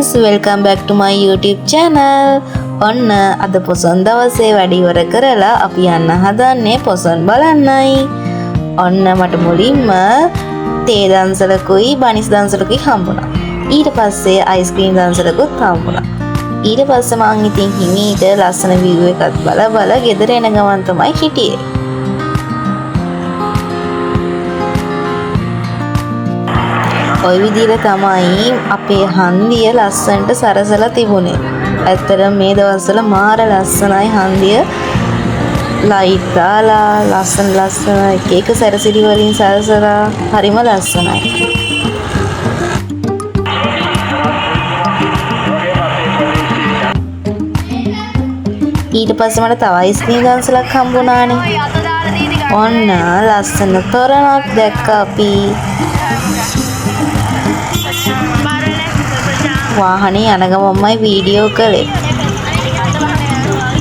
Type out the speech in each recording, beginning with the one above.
guys, welcome back to my YouTube channel. ඔන්න අද පොසොන් දවසේ වැඩ ඉවර කරලා අපි යන්න හදන්නේ පොසොන් බලන්නයි. ඔන්න මට මුලින්ම තේ දන්සලකුයි බනිස් දන්සලකුයි හම්බුණා. ඊට පස්සේ අයිස්ක්‍රීම් දන්සලකුත් හම්බුණා. ඊට පස්සේ මං ඉතින් හිමීට ලස්සන view එකක් බල ගෙදර එන ගමන් තමයි හිටියේ. ඔය විදිහට තමයි අපේ හන්දිය ලස්සනට සරසලා තිබුණේ. ඇත්තටම මේ දවස්වල මාර ලස්සනයි හන්දිය. ලයිට් දාලා ලස්සන එක එක සැරසිලි වලින් සරසලා හරිම ලස්සනයි. ඊට පස්සේ මට තව අයිස්ක්‍රීම් දන්සලක් හම්බුණානේ. ඔන්න ලස්සන තොරණක් දැක්කා අපි. වාහනේ යන ගමන්මයි වීඩියෝ කළේ.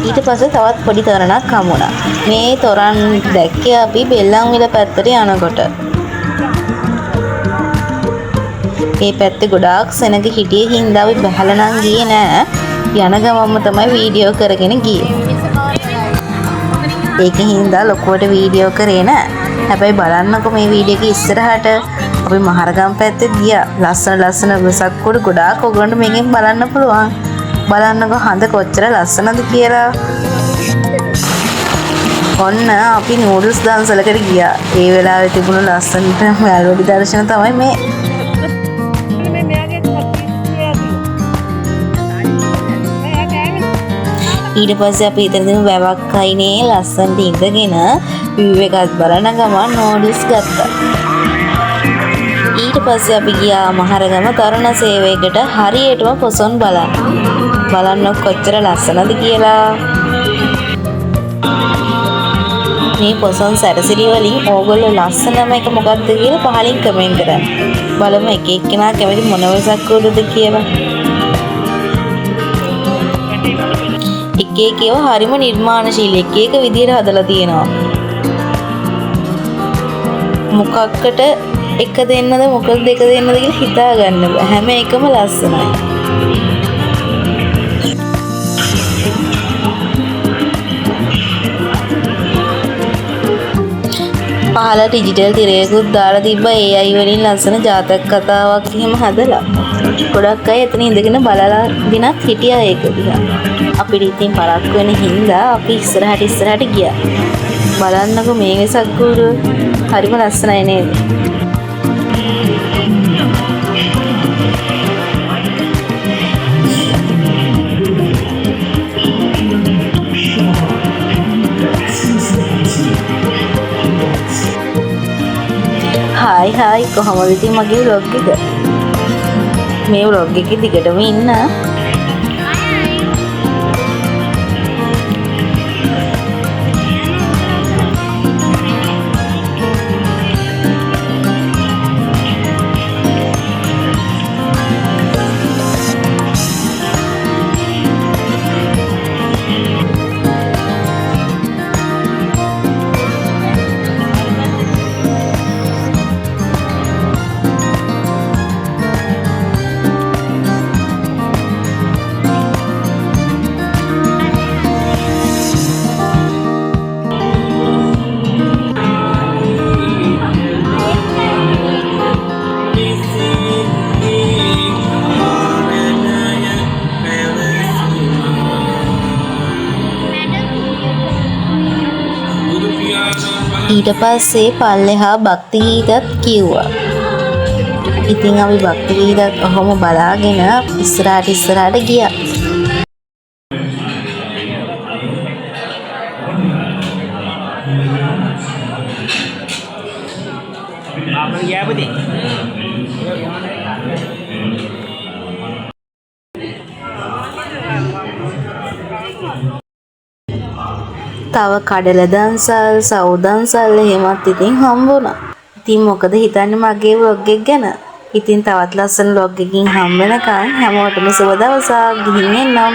ඊට පස්සේ තවත් පොඩි තොරණක් හම්බුණා. මේ තොරන් දැක්කේ අපි බෙල්ලන්විල පැත්තට යනකොට. මේ පැත්තේ ගොඩාක් සෙනග හිටියේ හින්දා අපි බහලා නම් ගියේ නෑ. යන ගමන්ම තමයි වීඩියෝ කරගෙන ගියේ. ඒකෙන් හින්දා ලොකුවට වීඩියෝ කරේ නෑ. හැබැයි බලන්නකො මේ වීඩියෝ එක ඉස්සරහට අපි මහරගම් පැත්තේ ගියා. ලස්සන වෙසක් කොට ගොඩාක් ඔයගොල්ලන්ට මේකෙන් බලන්න පුළුවන්. බලන්නකො හඳ කොච්චර ලස්සනද කියලා. ඔන්න අපි නූඩල්ස් දන්සලකට ගියා. ඒ වෙලාවේ තිබුණු ලස්සනට වැල්වඩි දර්ශන තමයි මේ. ඊට පස්සේ අපි ඉතින් වැවක් අයිනේ ලස්සනට ඉඳගෙන view එකත් බලන ගමන් නූඩල්ස් ගත්තා. ඊට පස්සේ අපි ගියා මහරගම තරුණ සේවයකට හරියටම පොසොන් බලන්න කොච්චර ලස්සනද කියලා. මේ පොසොන් සැරසිලි වලින් ඕගොල්ලෝ ලස්සනම එක මොකක්ද කියලා පහලින් කමෙන්ට් කරන්න. බලමු එක එක්කෙනා කැමති මොන වෙසක් උඩද කියලා. එක ඒවා හරිම නිර්මාණශීලී එක විදියට හදලා තියෙනවා. මොකක්කට එක දෙන්නද මොකද දෙක දෙන්නද කියලා හිතා ගන්න බෑ. හැම එකම ලස්සනයි. පහළ ඩිජිටල් තිරයකුත් දාලා තිබ්බා. AI වලින් ලස්සන ජාතක කතාවක් එහෙම හදලා. ගොඩක් අය එතන ඉඳගෙන බලලා දිනක් හිටියා ඒක දිහා. අපිට ඉතින් පරක්කු වෙන හින්දා අපි ඉස්සරහට ගියා. බලන්නකො මේ වෙසක් කූඩුව හරිම ලස්සනයි නේද? හායි කොහමද ඉතින් මගේ vlog එක? මේ vlog එකේ දිගටම ඉන්න. ඊට පස්සේ පල්ලෙහා භක්ති ගීතත් කිව්වා. ඉතින් අපි භක්ති ගීතත් ඔහොම බලාගෙන ඉස්සරහට ගියා. තව කඩල දන්සල්, සව් දන්සල් එහෙමත් ඉතින් හම්බුණා. ඉතින් මොකද හිතන්නේ මගේ vlog එක ගැන? ඉතින් තවත් ලස්සන vlog එකකින් හම්බ වෙනකන් හැමෝටම සුබ දවසක්. ගිහින් එන්නම්.